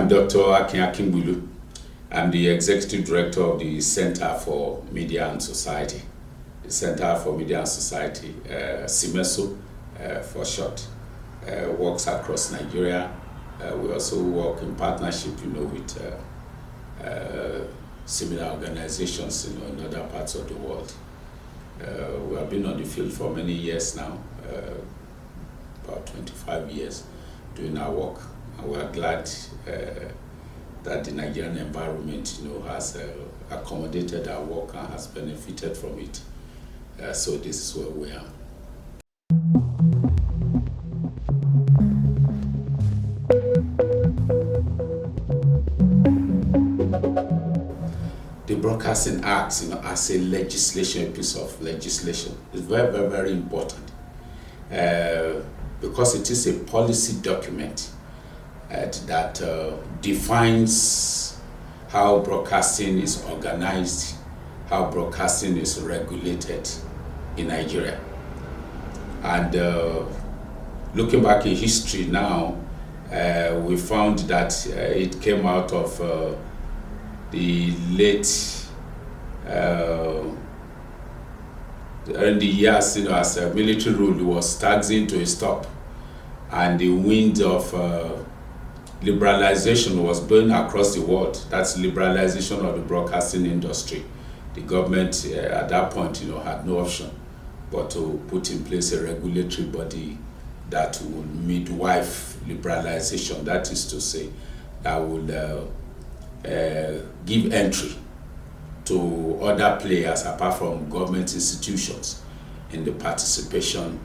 I'm Dr. Akingbolu. I'm the Executive Director of the Center for Media and Society. The Center for Media and Society, CIMESO for short, works across Nigeria. We also work in partnership, with similar organizations, in other parts of the world. We have been on the field for many years now, about 25 years, doing our work. And we are glad that the Nigerian environment, has accommodated our work and has benefited from it. So this is where we are. The Broadcasting Act, as a legislation, a piece of legislation, is very, very, very important because it is a policy document that defines how broadcasting is organized, how broadcasting is regulated in Nigeria. And looking back in history now, we found that it came out of the late in the years, as a military rule was taxing to a stop, and the wind of liberalization was blowing across the world. That's liberalization of the broadcasting industry. The government at that point, had no option but to put in place a regulatory body that would midwife liberalization. That is to say, that would give entry to other players apart from government institutions in the participation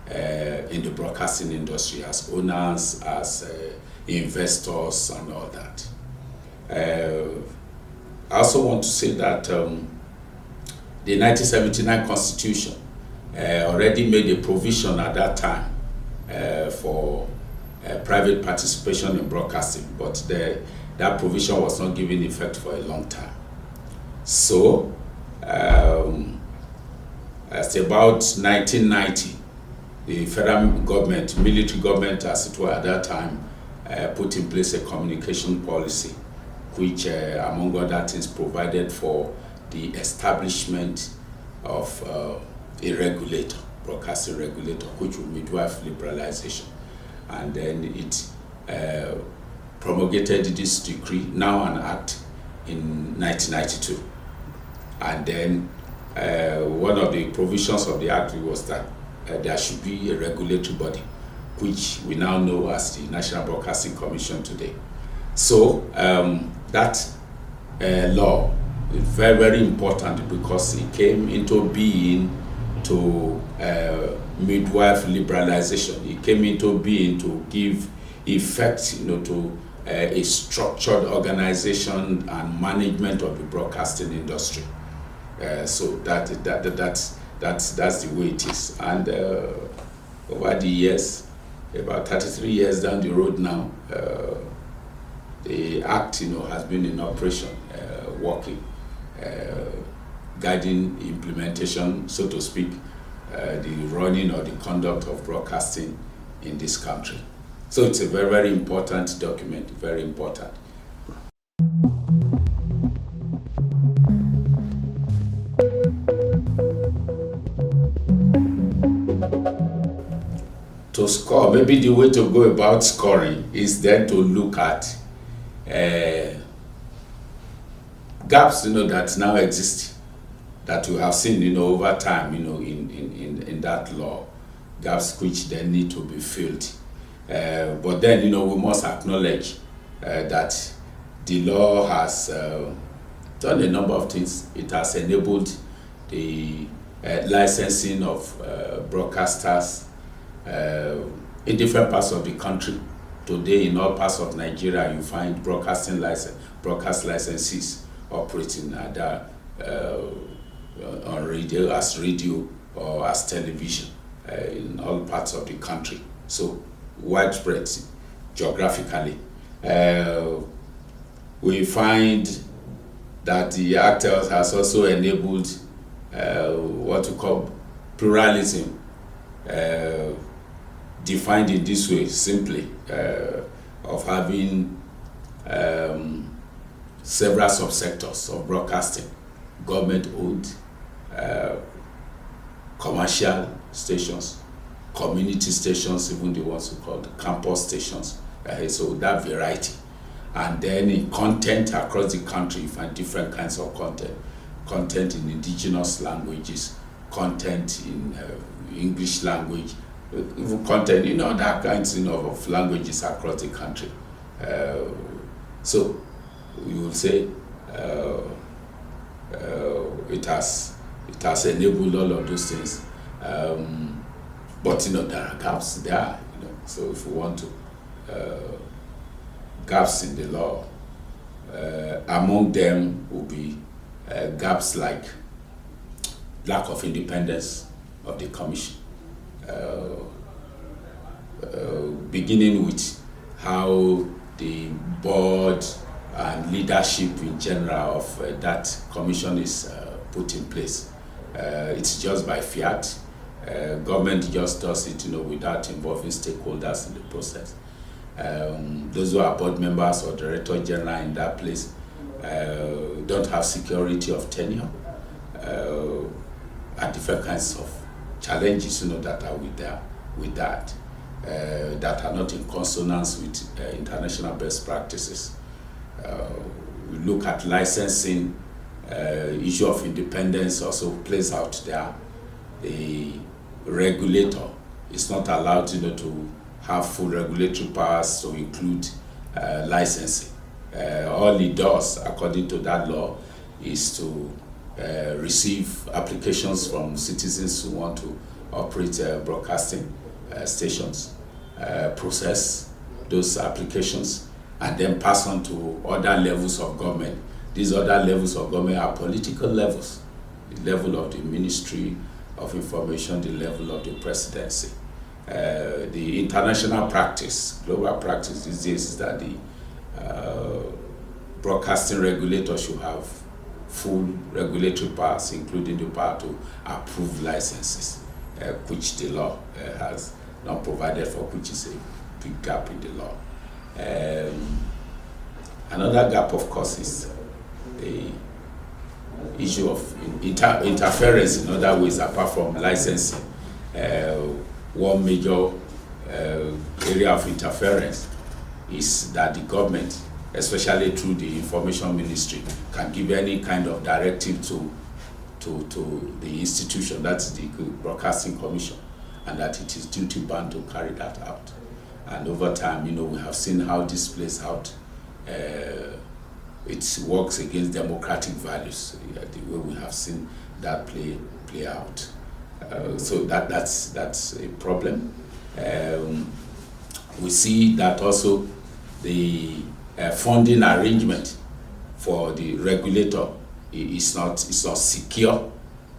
in the broadcasting industry as owners, as investors, and all that. I also want to say that the 1979 Constitution already made a provision at that time for private participation in broadcasting, but that provision was not given effect for a long time. So, as about 1990, the federal government, military government as it were at that time, put in place a communication policy, which, among other things, provided for the establishment of a regulator, broadcasting regulator, which would midwife liberalization. And then it promulgated this decree, now an act, in 1992. And then one of the provisions of the act was that there should be a regulatory body, which we now know as the National Broadcasting Commission today. So that law is very, very important because it came into being to midwife liberalization. It came into being to give effect, to a structured organization and management of the broadcasting industry. So that's the way it is. And over the years, about 33 years down the road now, the Act, has been in operation, working, guiding implementation, so to speak, the running or the conduct of broadcasting in this country. So it's a very, very important document, very important. To score, maybe the way to go about scoring is then to look at gaps, that now exist, that we have seen, over time, in that law, gaps which then need to be filled. But then, we must acknowledge that the law has done a number of things. It has enabled the licensing of broadcasters in different parts of the country. Today, in all parts of Nigeria, you find broadcast licenses operating either on radio or as television in all parts of the country. So widespread geographically. We find that the Act has also enabled what we call pluralism, defined in this way simply, of having several subsectors of broadcasting, government-owned, commercial stations, community stations, even the ones we call campus stations. So that variety. And then in content across the country, you find different kinds of content in indigenous languages, content in English language, even content in other kinds of languages across the country. So you will say it has enabled all of those things, but there are gaps there. So if we want to gaps in the law, among them will be gaps like lack of independence of the commission, beginning with how the board and leadership in general of that commission is put in place. It's just by fiat. Government just does it, without involving stakeholders in the process. Those who are board members or director general in that place don't have security of tenure, and different kinds of challenges, that are with that are not in consonance with international best practices. We look at licensing, issue of independence also plays out there. The regulator is not allowed, to have full regulatory powers to include licensing. All it does, according to that law, is to receive applications from citizens who want to operate broadcasting stations, process those applications, and then pass on to other levels of government. These other levels of government are political levels, the level of the Ministry of Information, the level of the presidency. The international practice, global practice these days is that the broadcasting regulator should have full regulatory powers, including the power to approve licenses, which the law has not provided for, which is a big gap in the law. Another gap, of course, is the issue of interference in other ways apart from licensing. One major area of interference is that the government, especially through the information ministry, can give any kind of directive to the institution, that's the broadcasting commission, and that it is duty bound to carry that out. And over time, we have seen how this plays out. It works against democratic values, the way we have seen that play out. So that's a problem. We see that also the funding arrangement for the regulator is not secure,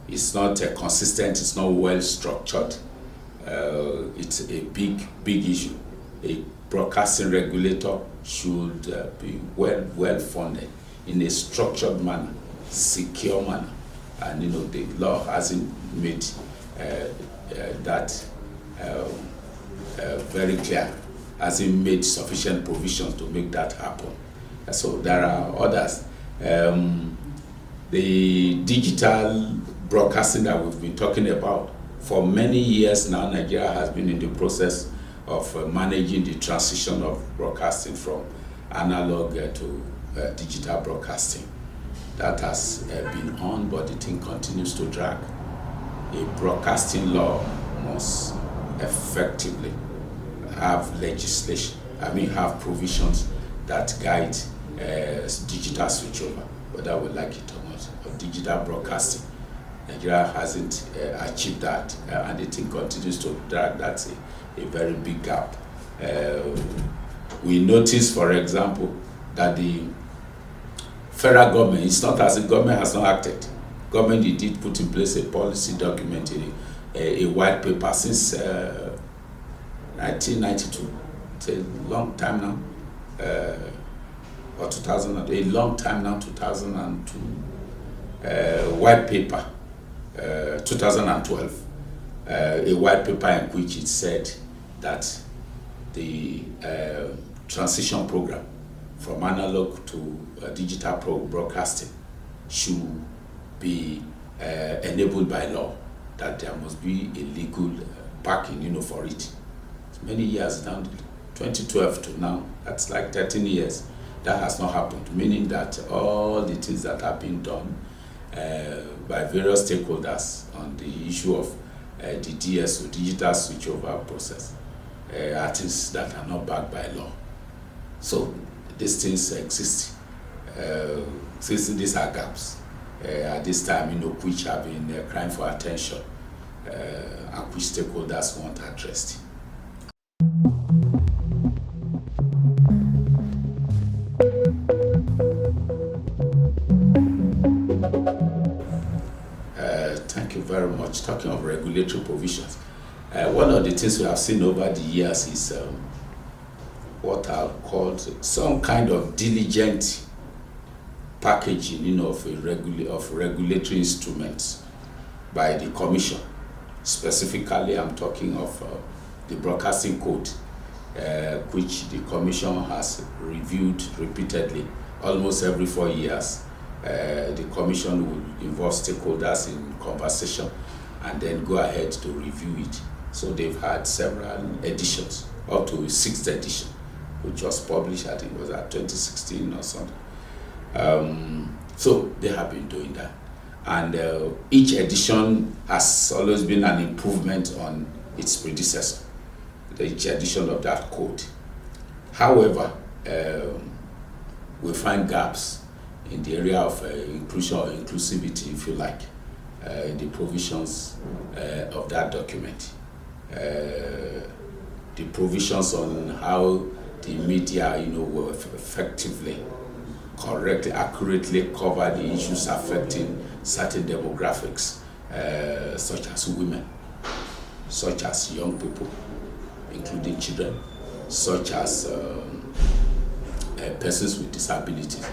it's not consistent, it's not well structured. It's a big issue. A broadcasting regulator should be well funded in a structured manner, secure manner, and the law hasn't made that very clear, hasn't made sufficient provisions to make that happen. So there are others. The digital broadcasting that we've been talking about for many years now, Nigeria has been in the process of managing the transition of broadcasting from analog to digital broadcasting. That has been on, but the thing continues to drag. A broadcasting law must effectively have legislation, have provisions that guide digital switchover, whether we like it or not, of digital broadcasting. Nigeria hasn't achieved that, and the thing continues to drag. That's a very big gap. We notice, for example, that the federal government, it's not as if government has not acted. Government did put in place a policy document, a white paper since 1992. It's a long time now, or 2000, a long time now, 2002. White paper, 2012, a white paper in which it said that the transition program from analog to digital broadcasting should be enabled by law, that there must be a legal backing, for it. It's many years now, 2012 to now, that's like 13 years. That has not happened, meaning that all the things that have been done by various stakeholders on the issue of the DSO, digital switchover process, are things that are not backed by law. So these things exist. Since these are gaps at this time, which have been crying for attention, and which stakeholders want addressed. Thank you very much. Talking of regulatory provisions, one of the things we have seen over the years is what are called some kind of diligent packaging, of regulatory instruments by the Commission. Specifically, I'm talking of the Broadcasting Code, which the Commission has reviewed repeatedly, almost every 4 years. The Commission will involve stakeholders in conversation and then go ahead to review it. So they've had several editions, up to 6th edition, which was published, I think it was at 2016 or something. So they have been doing that. And each edition has always been an improvement on its predecessor, each edition of that code. However, we find gaps in the area of inclusion or inclusivity, if you like, in the provisions of that document. The provisions on how the media, will effectively, correctly, accurately cover the issues affecting certain demographics, such as women, such as young people, including children, such as persons with disabilities.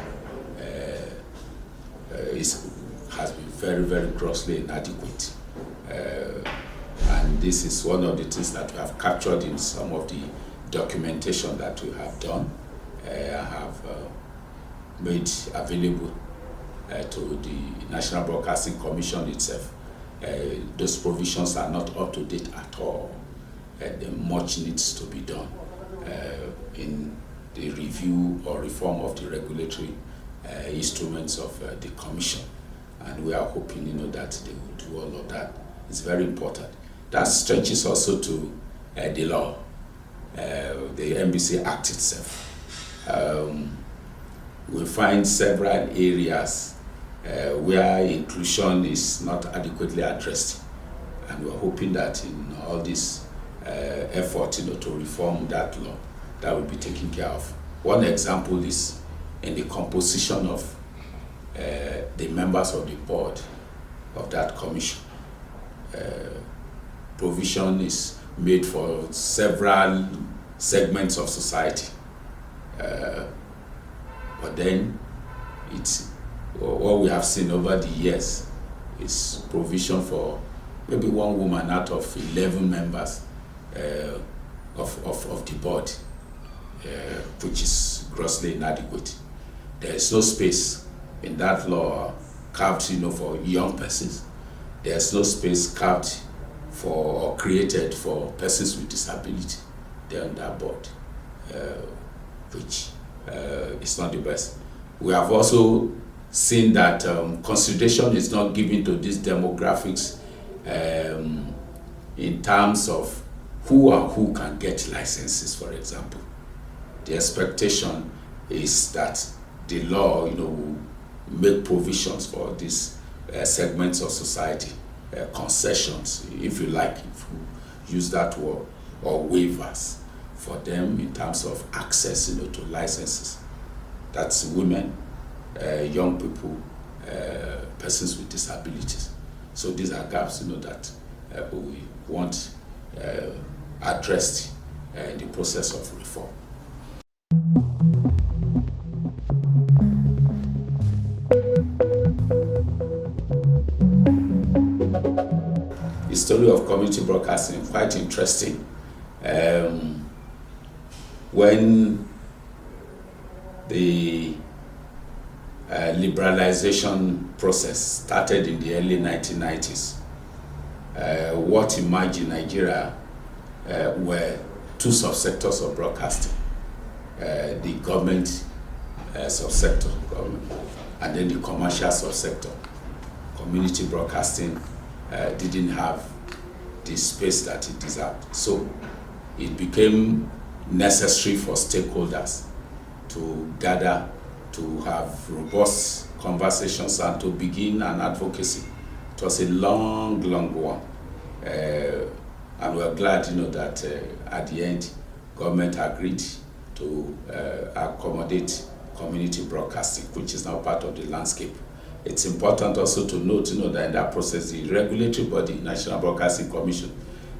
Has been very, very grossly inadequate. And this is one of the things that we have captured in some of the documentation that we have done. I have made available to the National Broadcasting Commission itself. Those provisions are not up to date at all. Much needs to be done in the review or reform of the regulatory instruments of the Commission. And we are hoping, that they will do all of that. It's very important. That stretches also to the law, the NBC Act itself. We find several areas where inclusion is not adequately addressed. And we're hoping that in all this effort, to reform that law, that will be taken care of. One example is in the composition of the members of the board of that commission. Provision is made for several segments of society. But then what we have seen over the years is provision for maybe one woman out of 11 members of the board, which is grossly inadequate. There is no space in that law carved, for young persons. There is no space carved for or created for persons with disability. They're on that board, which is not the best. We have also seen that consideration is not given to these demographics in terms of who can get licenses, for example. The expectation is that the law, will make provisions for these segments of society, concessions, if you like, if you use that word, or waivers for them in terms of access, to licenses. That's women, young people, persons with disabilities. So these are gaps, that we want addressed in the process of reform. The story of community broadcasting is quite interesting. When the liberalization process started in the early 1990s, what emerged in Nigeria were two subsectors of broadcasting, the government subsector, and then the commercial subsector. Community broadcasting didn't have the space that it deserved. So it became necessary for stakeholders to gather, to have robust conversations, and to begin an advocacy. It was a long one. And we're glad, that at the end, government agreed to accommodate community broadcasting, which is now part of the landscape. It's important also to note, that in that process, the regulatory body, National Broadcasting Commission,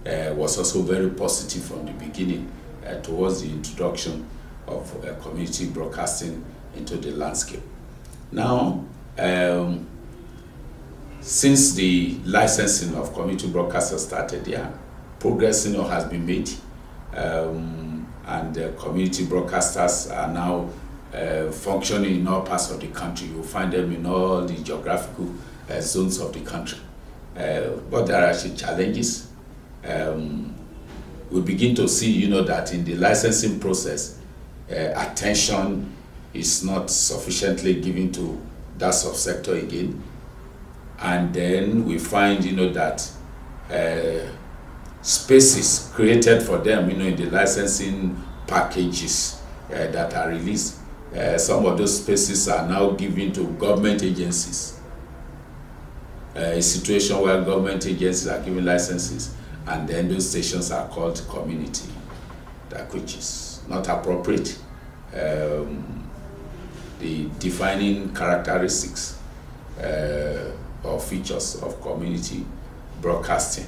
was also very positive from the beginning towards the introduction of community broadcasting into the landscape. Now, since the licensing of community broadcasters started, progress has been made, and community broadcasters are now functioning in all parts of the country. You'll find them in all the geographical zones of the country. But there are actually challenges. We begin to see, that in the licensing process, attention is not sufficiently given to that subsector again. And then we find, that spaces created for them, in the licensing packages that are released, some of those spaces are now given to government agencies. A situation where government agencies are giving licenses, and then those stations are called community, which is not appropriate. The defining characteristics or features of community broadcasting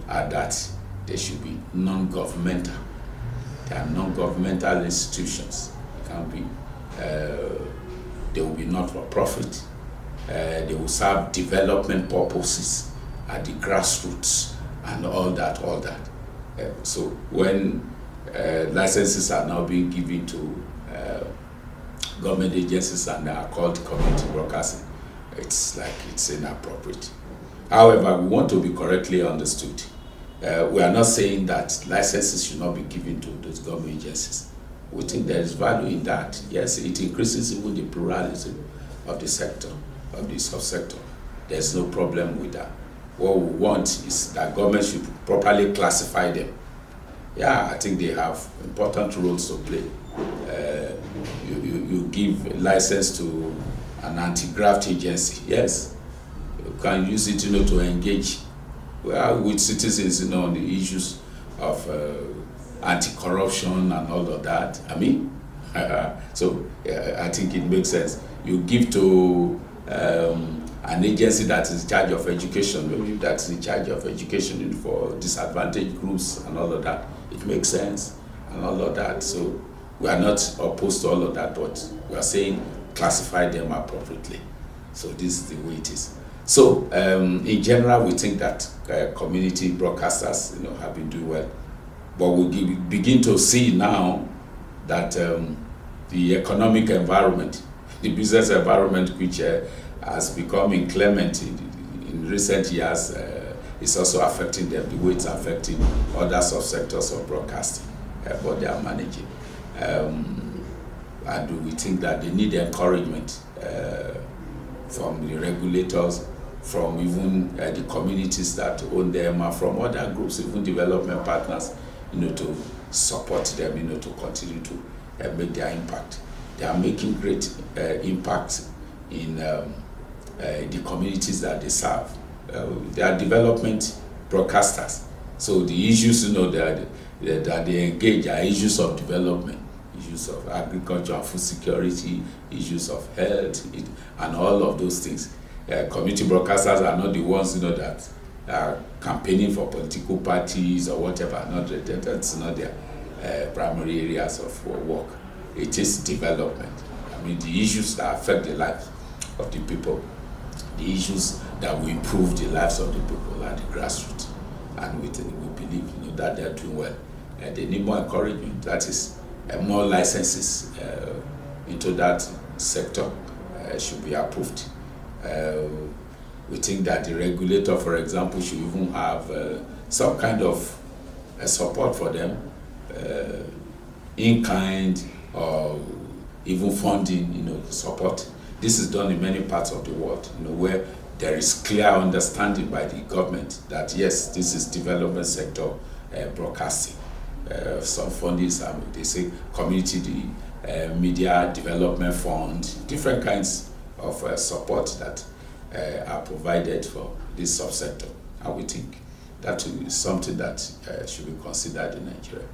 are that they should be non-governmental. They are non-governmental institutions. They will be not for profit. They will serve development purposes at the grassroots and all that. So when licenses are now being given to government agencies and they are called community broadcasting, it's inappropriate. However, we want to be correctly understood. We are not saying that licenses should not be given to those government agencies. We think there is value in that. Yes, it increases even the pluralism of the sector, of the subsector. There's no problem with that. What we want is that government should properly classify them. I think they have important roles to play. You give a license to an anti-graft agency. Yes, you can use it, to engage with citizens, on the issues of anti-corruption and all of that. So I think it makes sense. You give to an agency that is in charge of education, maybe that's in charge of education for disadvantaged groups and all of that. It makes sense and all of that. So we are not opposed to all of that, but we are saying classify them appropriately. So this is the way it is. So in general, we think that community broadcasters, have been doing well. But we begin to see now that the economic environment, the business environment, which has become inclement in recent years, is also affecting them the way it's affecting other subsectors of broadcasting, what they are managing. And we think that they need encouragement from the regulators, from even the communities that own them, from other groups, even development partners, to support them, to continue to make their impact. They are making great impact in the communities that they serve. They are development broadcasters. So the issues, that they engage are issues of development, issues of agriculture and food security, issues of health, and all of those things. Community broadcasters are not the ones, that are campaigning for political parties or whatever. That's not their primary areas of work. It is development. The issues that affect the lives of the people, the issues that will improve the lives of the people at the grassroots. And we believe, that they're doing well. They need more encouragement. That is more licenses into that sector should be approved. We think that the regulator, for example, should even have some kind of support for them, in kind or even funding, support. This is done in many parts of the world, where there is clear understanding by the government that yes, this is development sector broadcasting. Some fundings, they say community media development fund, different kinds of support that are provided for this subsector, and we think that is something that should be considered in Nigeria.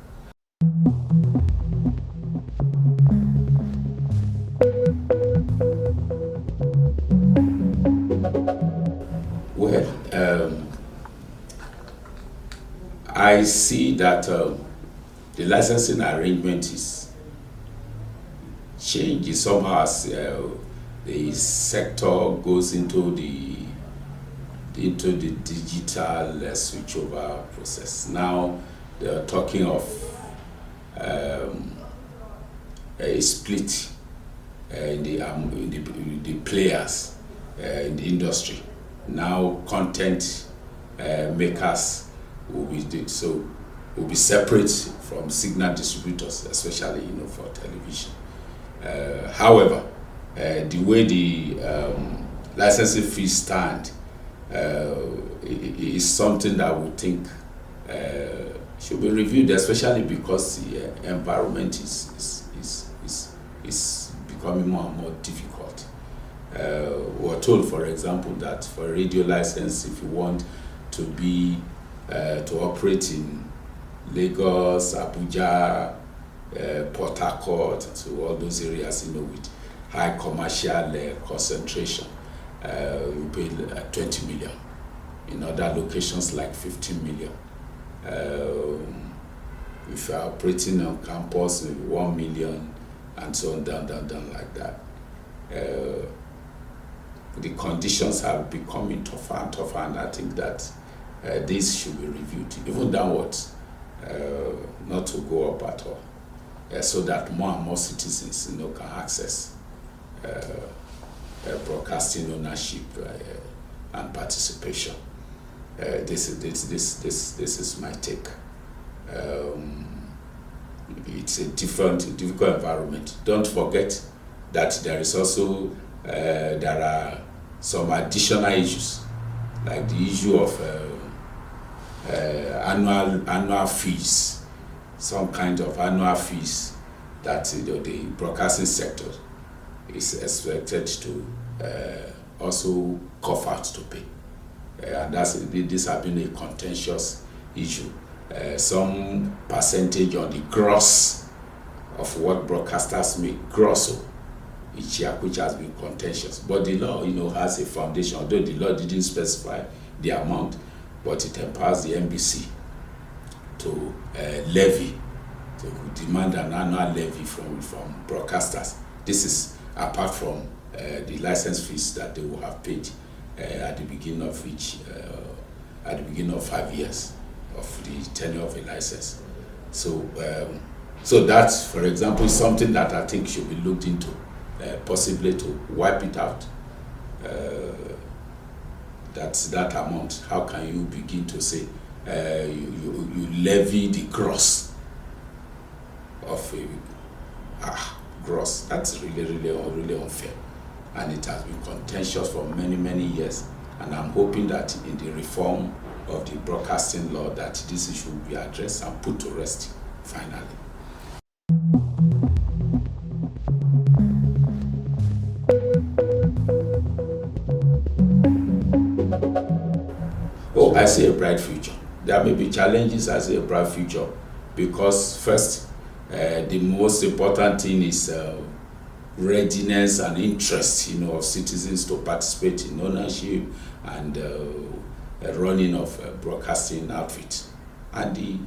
Well, I see that the licensing arrangement is changing somehow as the sector goes into the digital switchover process. Now they are talking of a split in the players in the industry. Now content makers will be separate from signal distributors, especially for television. However, the way the licensing fees stand is something that we think should be reviewed, especially because the environment is becoming more and more difficult. We're told, for example, that for a radio license, if you want to be to operate in Lagos, Abuja, Port Harcourt, so all those areas, with high commercial concentration, you pay 20 million. In other locations, like 15 million. If you are operating on campus, 1 million, and so on, down like that. The conditions are becoming tougher and tougher, and I think that this should be reviewed, even downwards, not to go up at all, so that more and more citizens, can access broadcasting ownership and participation. This is my take. It's a difficult environment. Don't forget that there is also there are some additional issues, like the issue of annual fees, some kind of annual fees that the broadcasting sector is expected to also cough out to pay, and this has been a contentious issue. Some percentage on the gross of what broadcasters make gross each year, which has been contentious. But the law, has a foundation. Although the law didn't specify the amount, but it empowers the NBC to levy, to demand an annual levy from broadcasters. This is apart from the license fees that they will have paid at the beginning of 5 years of the tenure of a license. So that, for example, is something that I think should be looked into, possibly to wipe it out. That's that amount. How can you begin to say you levy the gross of gross? That's really unfair, and it has been contentious for many years. And I'm hoping that in the reform of the broadcasting law, that this issue will be addressed and put to rest finally. Oh, I see a bright future. There may be challenges. I see a bright future because first, the most important thing is readiness and interest, of citizens to participate in ownership and running of broadcasting outfits, and the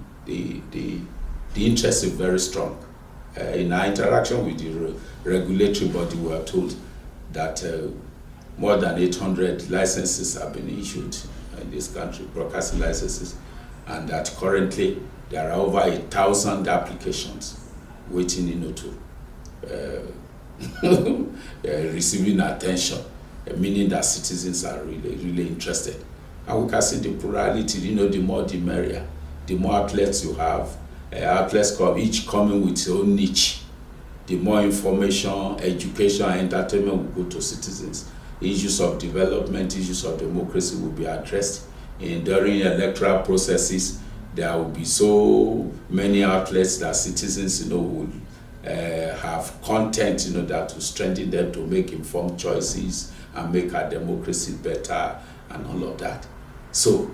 interest is very strong. In our interaction with the regulatory body, we are told that more than 800 licenses have been issued in this country, broadcasting licenses, and that currently there are over 1,000 applications waiting, to receiving attention, meaning that citizens are really, really interested. And we can see the plurality, the more the merrier. The more outlets you have, outlets each coming with its own niche, the more information, education, and entertainment will go to citizens. Issues of development, issues of democracy will be addressed. During electoral processes, there will be so many outlets that citizens, will have content, that will strengthen them to make informed choices and make our democracy better and all of that. So,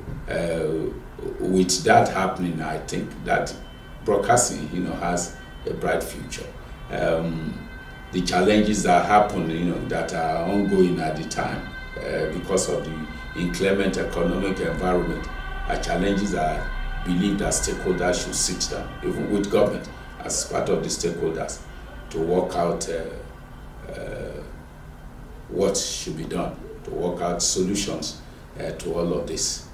with that happening, I think that broadcasting, has a bright future. The challenges that happen, that are ongoing at the time because of the inclement economic environment are challenges that I believe that stakeholders should sit down, even with government as part of the stakeholders, to work out what should be done, to work out solutions to all of this.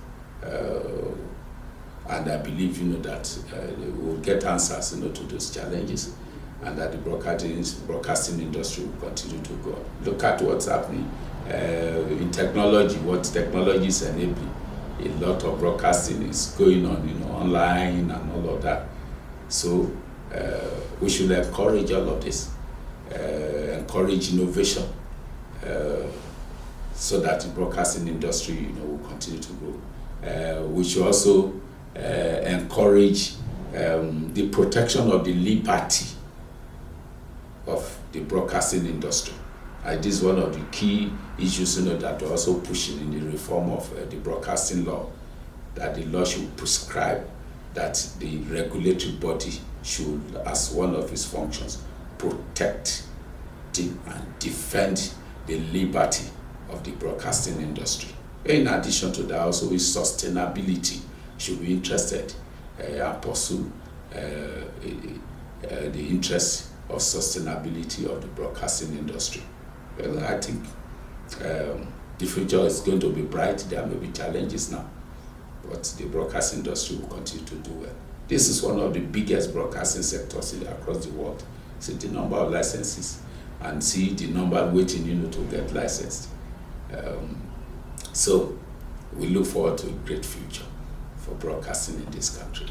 And I believe, that we'll get answers, to those challenges, and that the broadcasting industry will continue to grow. Look at what's happening in technology, what technology is enabling. A lot of broadcasting is going on, online and all of that. So we should encourage all of this, encourage innovation, so that the broadcasting industry, will continue to grow. We should also encourage the protection of the liberty of the broadcasting industry. This is one of the key issues, that we're also pushing in the reform of the broadcasting law, that the law should prescribe that the regulatory body should, as one of its functions, protect and defend the liberty of the broadcasting industry. In addition to that, also is sustainability should be interested and pursue the interests of sustainability of the broadcasting industry. Well, I think the future is going to be bright. There may be challenges now, but the broadcast industry will continue to do well. This is one of the biggest broadcasting sectors across the world. See the number of licenses and see the number waiting, to get licensed. So we look forward to a great future for broadcasting in this country.